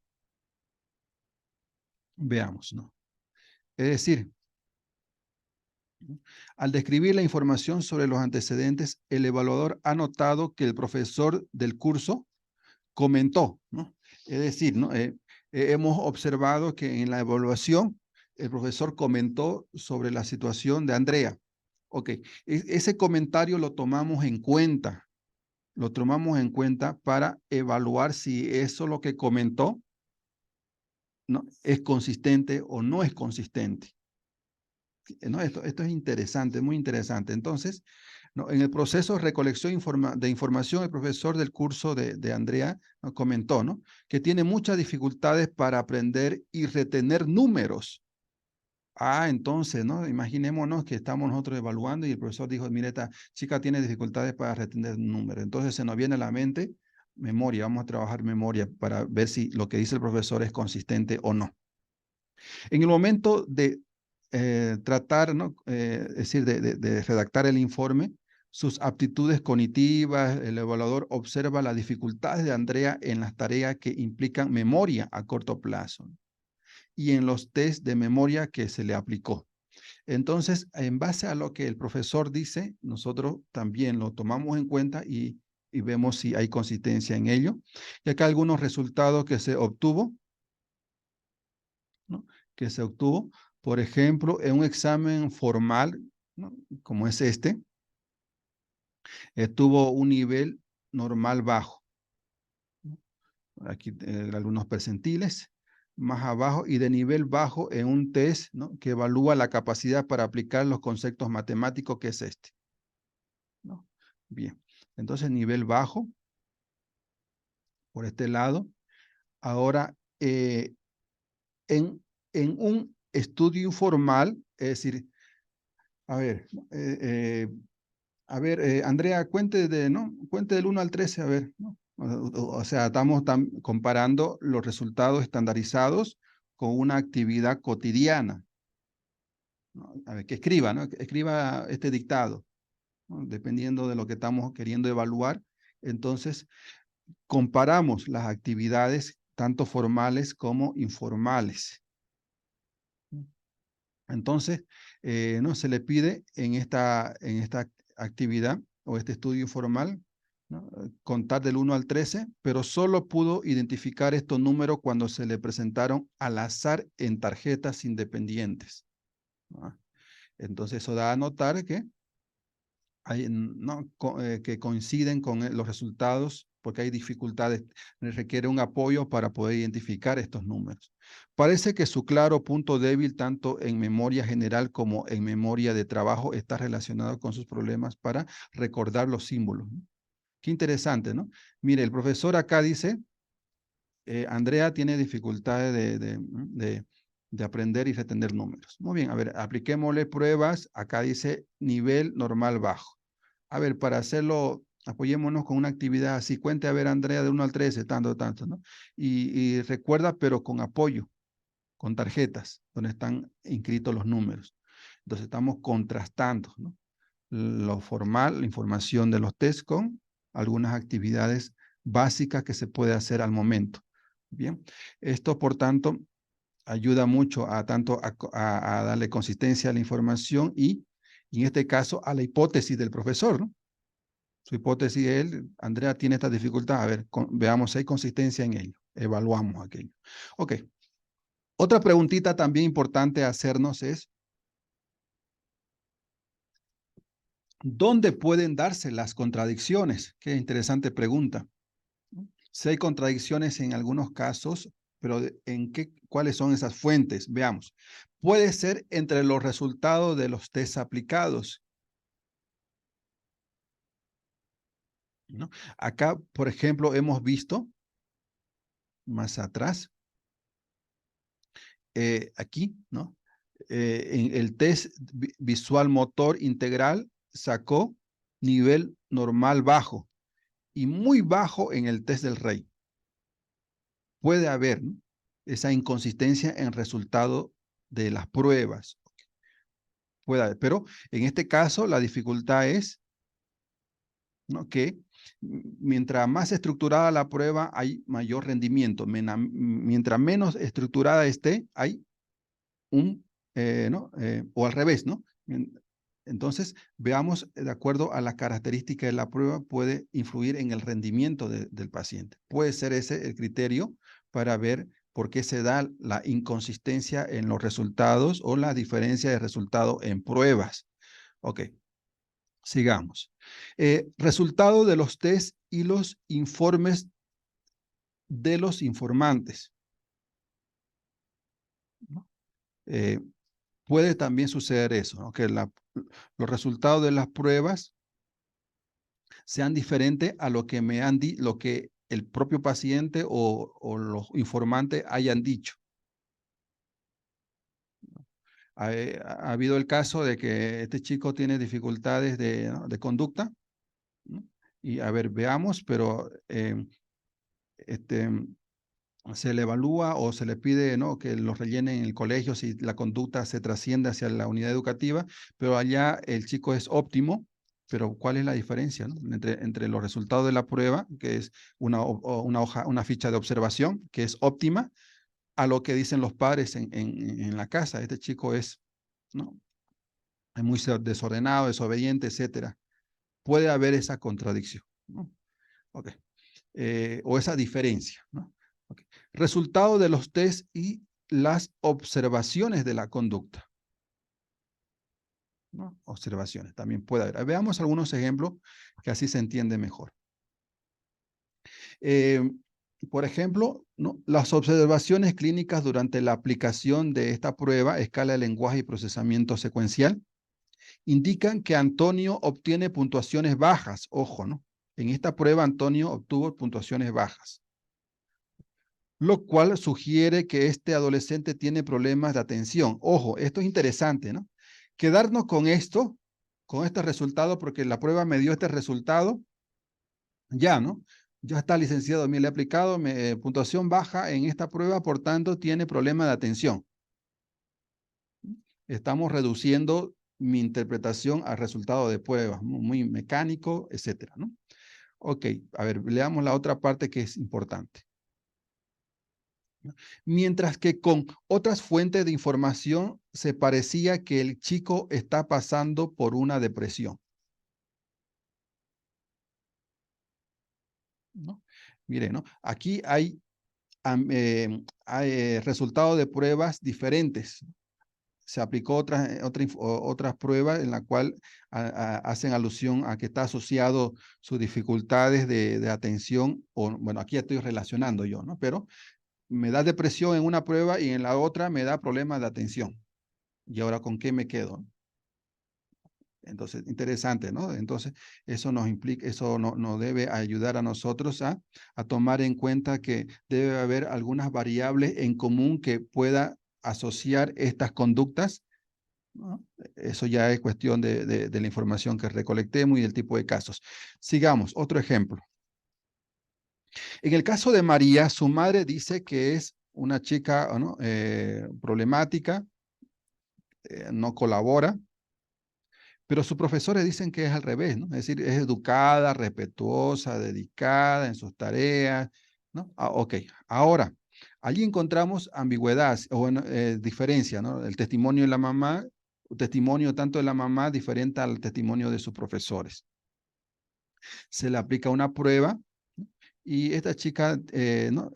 Veamos, ¿no? Es decir, al describir la información sobre los antecedentes, el evaluador ha notado que el profesor del curso comentó, ¿no? Es decir, ¿no?, hemos observado que en la evaluación el profesor comentó sobre la situación de Andrea. Ok, ese comentario lo tomamos en cuenta para evaluar si eso lo que comentó, ¿no?, es consistente o no es consistente. ¿No? Esto es interesante, muy interesante. Entonces, ¿no?, en el proceso de recolección de información, el profesor del curso de Andrea, ¿no?, comentó, ¿no?, que tiene muchas dificultades para aprender y retener números. Entonces, ¿no?, imaginémonos que estamos nosotros evaluando y el profesor dijo, mire, esta chica tiene dificultades para retener números. Entonces se nos viene a la mente memoria, vamos a trabajar memoria para ver si lo que dice el profesor es consistente o no. En el momento de tratar, ¿no?, es decir, de redactar el informe, sus aptitudes cognitivas, el evaluador observa las dificultades de Andrea en las tareas que implican memoria a corto plazo y en los test de memoria que se le aplicó. Entonces, en base a lo que el profesor dice, nosotros también lo tomamos en cuenta y vemos si hay consistencia en ello. Y acá algunos resultados que se obtuvo, ¿no?, que se obtuvo, por ejemplo, en un examen formal, ¿no?, como es este, tuvo un nivel normal bajo, ¿no? Aquí algunos percentiles, más abajo, y de nivel bajo en un test, ¿no?, que evalúa la capacidad para aplicar los conceptos matemáticos, que es este, ¿no? Bien, entonces nivel bajo, por este lado. Ahora, en, en un estudio informal, es decir, A ver, Andrea, cuente del 1 al 13, a ver, ¿no? O sea, estamos comparando los resultados estandarizados con una actividad cotidiana, ¿no? A ver, que escriba, ¿no? Que escriba este dictado, ¿no? Dependiendo de lo que estamos queriendo evaluar. Entonces, comparamos las actividades tanto formales como informales. Entonces, no se le pide en esta actividad o este estudio informal, ¿no? Contar del 1 al 13, pero solo pudo identificar estos números cuando se le presentaron al azar en tarjetas independientes, ¿no? Entonces, eso da a notar que ¿no? Que coinciden con los resultados porque hay dificultades, requiere un apoyo para poder identificar estos números. Parece que su claro punto débil, tanto en memoria general como en memoria de trabajo, está relacionado con sus problemas para recordar los símbolos, ¿no? Qué interesante, ¿no? Mire, el profesor acá dice, Andrea tiene dificultades de aprender y retener números. Muy bien, a ver, apliquémosle pruebas. Acá dice nivel normal bajo. A ver, para hacerlo, apoyémonos con una actividad así. Cuente, a ver, Andrea, de 1 al 13, tanto, tanto, ¿no? Y recuerda, pero con apoyo, con tarjetas, donde están inscritos los números. Entonces, estamos contrastando, ¿no? Lo formal, la información de los test con algunas actividades básicas que se puede hacer al momento. Bien, esto, por tanto, ayuda mucho a darle consistencia a la información y en este caso, a la hipótesis del profesor, ¿no? Su hipótesis es, Andrea tiene esta dificultad, a ver, veamos si hay consistencia en ello, evaluamos aquello. Ok, otra preguntita también importante a hacernos es, ¿dónde pueden darse las contradicciones? Qué interesante pregunta. Si hay contradicciones en algunos casos, pero ¿cuáles son esas fuentes? Veamos. Puede ser entre los resultados de los test aplicados, ¿no? Acá, por ejemplo, hemos visto más atrás, aquí, ¿no? En el test visual motor integral sacó nivel normal bajo y muy bajo en el test del rey. Puede haber, ¿no?, esa inconsistencia en resultado de las pruebas. Puede haber, pero en este caso la dificultad es, ¿no?, que mientras más estructurada la prueba hay mayor rendimiento. Mientras menos estructurada esté, hay ¿no? O al revés, ¿no? Entonces, veamos, de acuerdo a la característica de la prueba, puede influir en el rendimiento del paciente. Puede ser ese el criterio para ver por qué se da la inconsistencia en los resultados o la diferencia de resultado en pruebas. Ok, sigamos. Resultado de los test y los informes de los informantes, ¿no? Puede también suceder eso, ¿no?, que los resultados de las pruebas sean diferentes a lo que lo que el propio paciente o los informantes hayan dicho. Ha habido el caso de que este chico tiene dificultades ¿no?, de conducta, ¿no? Y a ver, veamos, pero este, se le evalúa o se le pide, ¿no?, que lo rellene en el colegio si la conducta se trasciende hacia la unidad educativa, pero allá el chico es óptimo, pero ¿cuál es la diferencia, ¿no?, entre los resultados de la prueba, que es una ficha de observación, que es óptima, a lo que dicen los padres en la casa? Este chico ¿no?, es muy desordenado, desobediente, etcétera. Puede haber esa contradicción, ¿no? Ok. O esa diferencia, ¿no? Okay. Resultado de los test y las observaciones de la conducta, ¿no? Observaciones, también puede haber. Veamos algunos ejemplos que así se entiende mejor. Por ejemplo, ¿no?, las observaciones clínicas durante la aplicación de esta prueba, escala de lenguaje y procesamiento secuencial, indican que Antonio obtiene puntuaciones bajas. Ojo, ¿no? En esta prueba Antonio obtuvo puntuaciones bajas, lo cual sugiere que este adolescente tiene problemas de atención. Ojo, esto es interesante, ¿no? quedarnos con esto, con este resultado, porque la prueba me dio este resultado, ya, ¿no? Ya está, licenciado, me le he aplicado, puntuación baja en esta prueba, por tanto, tiene problema de atención. Estamos reduciendo mi interpretación al resultado de pruebas, muy mecánico, etcétera, ¿no? Ok, a ver, leamos la otra parte que es importante. Mientras que con otras fuentes de información se parecía que el chico está pasando por una depresión, ¿no? Mire, ¿no? Aquí hay resultados de pruebas diferentes. Se aplicó otras pruebas en la cual hacen alusión a que está asociado sus dificultades de atención, o bueno, aquí estoy relacionando yo, ¿no? Pero me da depresión en una prueba y en la otra me da problemas de atención. ¿Y ahora con qué me quedo? Entonces, interesante, ¿no? Entonces, eso nos implica, eso nos debe ayudar a nosotros a tomar en cuenta que debe haber algunas variables en común que pueda asociar estas conductas, ¿no? Eso ya es cuestión de la información que recolectemos y del tipo de casos. Sigamos, otro ejemplo. En el caso de María, su madre dice que es una chica, ¿no? Problemática, no colabora, pero sus profesores dicen que es al revés, ¿no? Es decir, es educada, respetuosa, dedicada en sus tareas, ¿no? Ok, ahora, allí encontramos ambigüedad o bueno, diferencia, ¿no? El testimonio de la mamá, testimonio tanto de la mamá diferente al testimonio de sus profesores. Se le aplica una prueba, ¿no? Y esta chica, ¿no?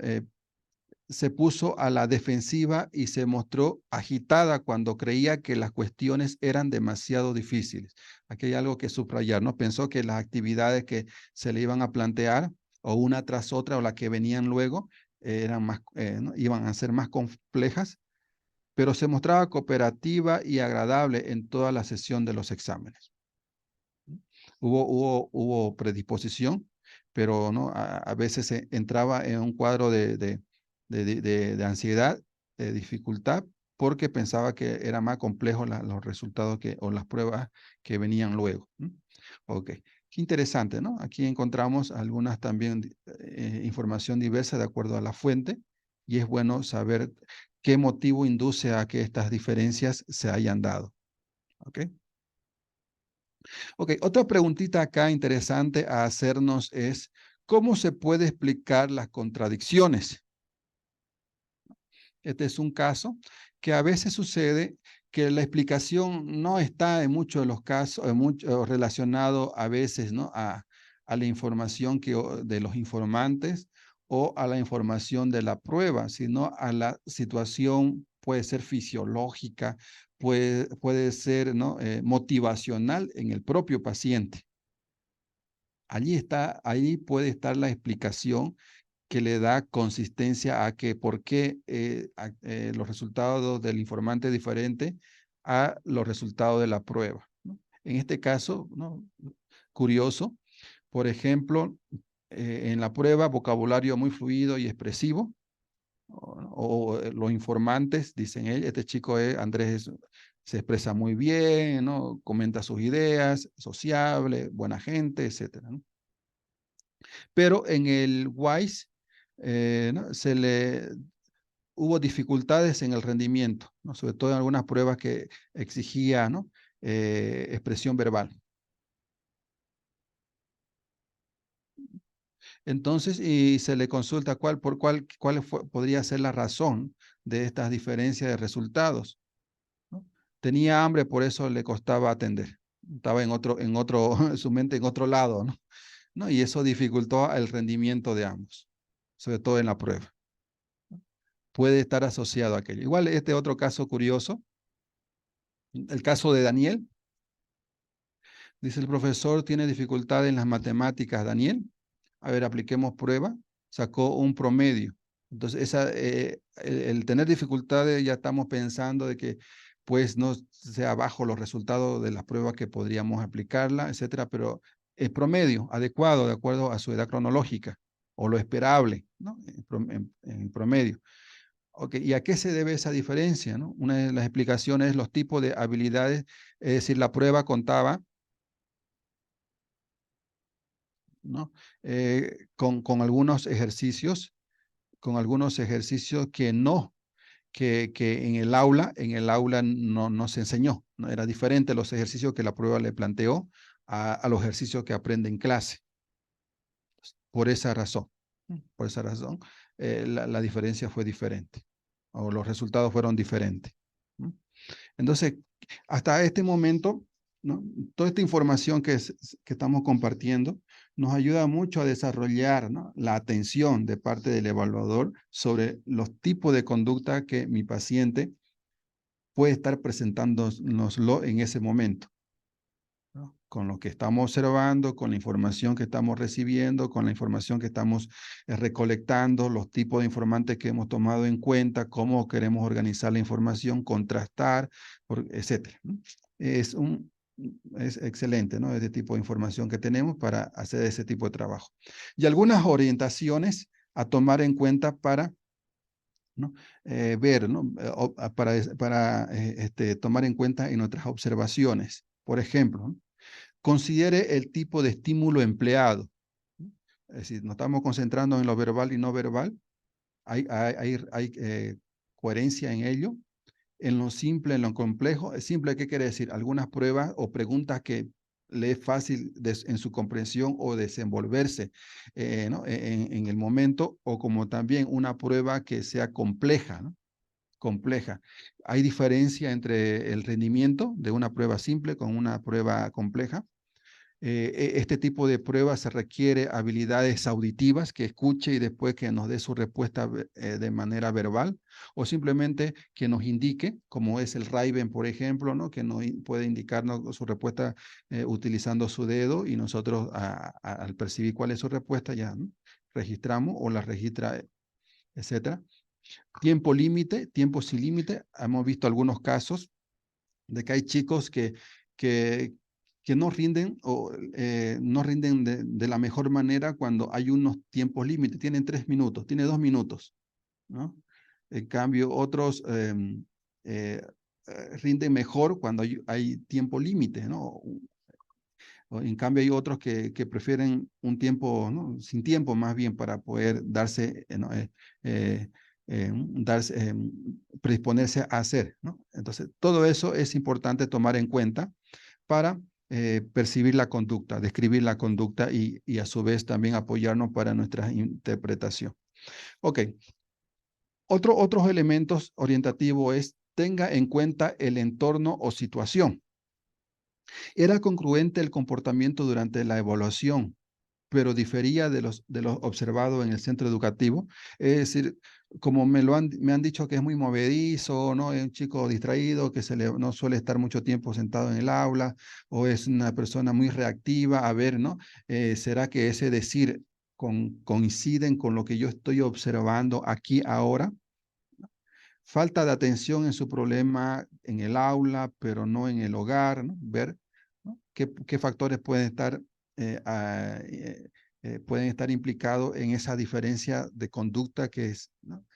Se puso a la defensiva y se mostró agitada cuando creía que las cuestiones eran demasiado difíciles. Aquí hay algo que subrayar, ¿no? Pensó que las actividades que se le iban a plantear, o una tras otra, o las que venían luego, eran más, ¿no? Iban a ser más complejas, pero se mostraba cooperativa y agradable en toda la sesión de los exámenes. Hubo predisposición, pero ¿no? A veces entraba en un cuadro de ansiedad, de dificultad, porque pensaba que era más complejo los resultados o las pruebas que venían luego. Ok, qué interesante, ¿no? Aquí encontramos algunas también información diversa de acuerdo a la fuente, y es bueno saber qué motivo induce a que estas diferencias se hayan dado. ¿Ok? Ok, otra preguntita acá interesante a hacernos es, ¿cómo se puede explicar las contradicciones? Este es un caso que a veces sucede que la explicación no está en muchos de los casos, relacionado a veces, ¿no? a la información de los informantes o a la información de la prueba, sino a la situación, puede ser fisiológica, puede ser, ¿no? Motivacional en el propio paciente. Ahí puede estar la explicación que le da consistencia a que por qué los resultados del informante es diferente a los resultados de la prueba, ¿no? En este caso, ¿no? Curioso, por ejemplo, en la prueba, vocabulario muy fluido y expresivo, los informantes dicen, este chico Andrés se expresa muy bien, ¿no? Comenta sus ideas, sociable, buena gente, etcétera, ¿no? Pero en el WISE ¿no? Hubo dificultades en el rendimiento, ¿no? Sobre todo en algunas pruebas que exigía, ¿no? Expresión verbal. Entonces, y se le consulta cuál podría ser la razón de estas diferencias de resultados, ¿no? Tenía hambre, por eso le costaba atender. Estaba su mente en otro lado, ¿no? ¿No? Y eso dificultó el rendimiento de ambos, sobre todo en la prueba. Puede estar asociado a aquello. Igual este otro caso curioso, el caso de Daniel. Dice el profesor, tiene dificultad en las matemáticas, Daniel. A ver, apliquemos prueba. Sacó un promedio. Entonces, el tener dificultades, ya estamos pensando de que pues no sea bajo los resultados de las pruebas que podríamos aplicarla, etcétera, pero el promedio adecuado de acuerdo a su edad cronológica o lo esperable, ¿no? En promedio. Ok, ¿y a qué se debe esa diferencia, no? Una de las explicaciones es los tipos de habilidades, es decir, la prueba contaba, ¿no? Con con algunos ejercicios que no, que en el aula no se enseñó, ¿no? Era diferente los ejercicios que la prueba le planteó a los ejercicios que aprende en clase. Por esa razón, por esa razón, la diferencia fue diferente, o los resultados fueron diferentes. ¿No? Entonces, hasta este momento, ¿no? Toda esta información que estamos compartiendo nos ayuda mucho a desarrollar, ¿no? La atención de parte del evaluador sobre los tipos de conducta que mi paciente puede estar presentándonoslo en ese momento, ¿no? Con lo que estamos observando, con la información que estamos recibiendo, con la información que estamos recolectando, los tipos de informantes que hemos tomado en cuenta, cómo queremos organizar la información, contrastar, etcétera, ¿no? Es un, es excelente, ¿no? Este tipo de información que tenemos para hacer ese tipo de trabajo. Y algunas orientaciones a tomar en cuenta para, ¿no? Ver, ¿no? Para tomar en cuenta en nuestras observaciones. Por ejemplo, ¿no? Considere el tipo de estímulo empleado. Es decir, nos estamos concentrando en lo verbal y no verbal. Hay coherencia en ello. En lo simple, en lo complejo. Simple, ¿qué quiere decir? Algunas pruebas o preguntas que le es fácil en su comprensión o desenvolverse, ¿no? En el momento, o como también una prueba que sea compleja, ¿no? Compleja. Hay diferencia entre el rendimiento de una prueba simple con una prueba compleja. Este tipo de pruebas se requiere habilidades auditivas, que escuche y después que nos dé su respuesta de manera verbal, o simplemente que nos indique, como es el Raven, por ejemplo, ¿no? Que nos puede indicarnos su respuesta utilizando su dedo, y nosotros al percibir cuál es su respuesta ya, ¿no? Registramos o la registra, etcétera. Tiempo límite, tiempo sin límite. Hemos visto algunos casos de que hay chicos que, que no rinden o no rinden de la mejor manera cuando hay unos tiempos límites. Tienen 3 minutos, tiene 2 minutos, ¿no? En cambio, otros rinden mejor cuando hay tiempo límite, ¿no? En cambio, hay otros que prefieren un tiempo, ¿no? Sin tiempo, más bien, para poder darse, ¿no? Darse, predisponerse a hacer, ¿no? Entonces, todo eso es importante tomar en cuenta para percibir la conducta, describir la conducta y a su vez también apoyarnos para nuestra interpretación. Ok, otros elementos orientativos es tenga en cuenta el entorno o situación. Era congruente el comportamiento durante la evaluación, pero difería de los observados en el centro educativo. Es decir, como me han dicho que es muy movedizo, ¿no? Es un chico distraído, que no suele estar mucho tiempo sentado en el aula, o es una persona muy reactiva. A ver, ¿no? ¿Será que ese decir coinciden con lo que yo estoy observando aquí ahora? Falta de atención en su problema en el aula, pero no en el hogar, ¿no? Ver, ¿no? Qué factores pueden estar implicados en esa diferencia de conducta ¿no?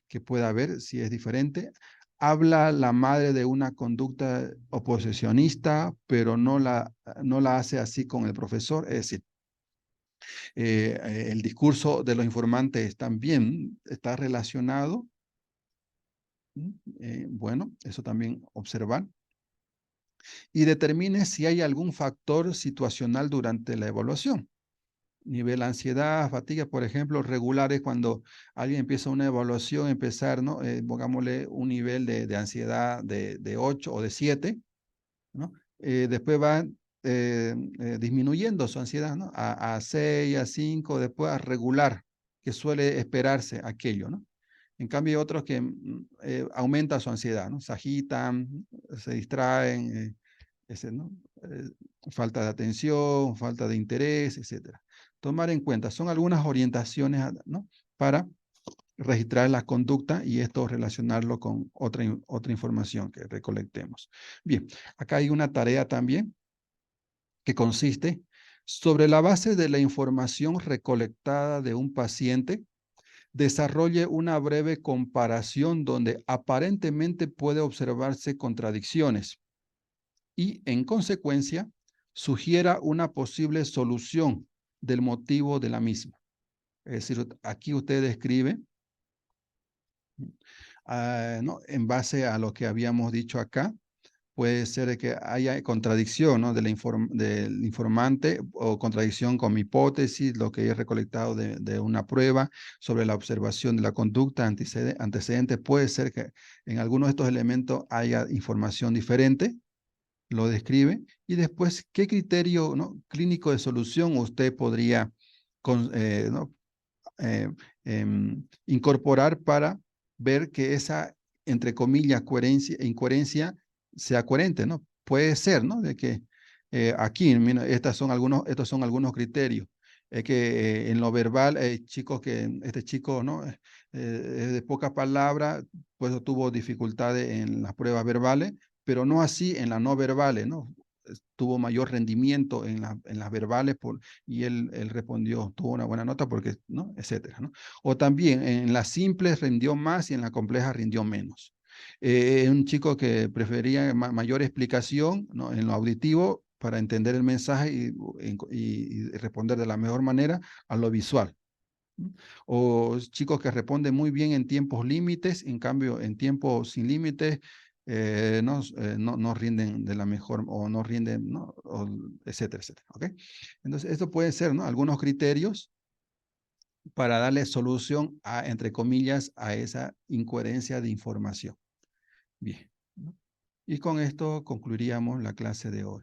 Que pueda haber, si es diferente. Habla la madre de una conducta oposicionista, pero no la hace así con el profesor. Es decir, el discurso de los informantes también está relacionado. Bueno, eso también observar. Y determine si hay algún factor situacional durante la evaluación. Nivel ansiedad, fatiga, por ejemplo, regulares cuando alguien empieza una evaluación, empezar, ¿no? Pongámosle un nivel de ansiedad de 8 o de 7, ¿no? Después va disminuyendo su ansiedad, ¿no? A 6, a 5, después a regular, que suele esperarse aquello, ¿no? En cambio, hay otros que aumenta su ansiedad, ¿no? Se agitan, se distraen, ¿no? Eh, falta de atención, falta de interés, etcétera. Tomar en cuenta, son algunas orientaciones, ¿no? Para registrar la conducta y esto relacionarlo con otra información que recolectemos. Bien, acá hay una tarea también que consiste sobre la base de la información recolectada de un paciente, desarrolle una breve comparación donde aparentemente puede observarse contradicciones y, en consecuencia, sugiera una posible solución del motivo de la misma. Es decir, aquí usted describe, ¿no? En base a lo que habíamos dicho acá, puede ser que haya contradicción, ¿no? Del informante o contradicción con mi hipótesis, lo que he recolectado de una prueba sobre la observación de la conducta antecedente. Puede ser que en algunos de estos elementos haya información diferente, lo describe, y después, ¿qué criterio, ¿no? clínico de solución usted podría ¿no? Incorporar para ver que esa, entre comillas, coherencia e incoherencia sea coherente, ¿no? Puede ser, ¿no? De que aquí, mira, estos son algunos criterios. Es que en lo verbal, chicos que este chico, ¿no? Es de pocas palabras, pues tuvo dificultades en las pruebas verbales, pero no así en las no verbales, ¿no? Tuvo mayor rendimiento en las verbales y él respondió, tuvo una buena nota porque, ¿no? Etcétera, ¿no? O también en las simples rindió más y en las complejas rindió menos. Un chico que prefería mayor explicación, ¿no? En lo auditivo para entender el mensaje y responder de la mejor manera a lo visual. O chicos que responden muy bien en tiempos límites, en cambio en tiempos sin límites no rinden de la mejor o no rinden, ¿no? Etcétera, etcétera. ¿Ok? Entonces, esto puede ser, ¿no? Algunos criterios para darle solución a, entre comillas, a esa incoherencia de información. Bien, ¿no? Y con esto concluiríamos la clase de hoy.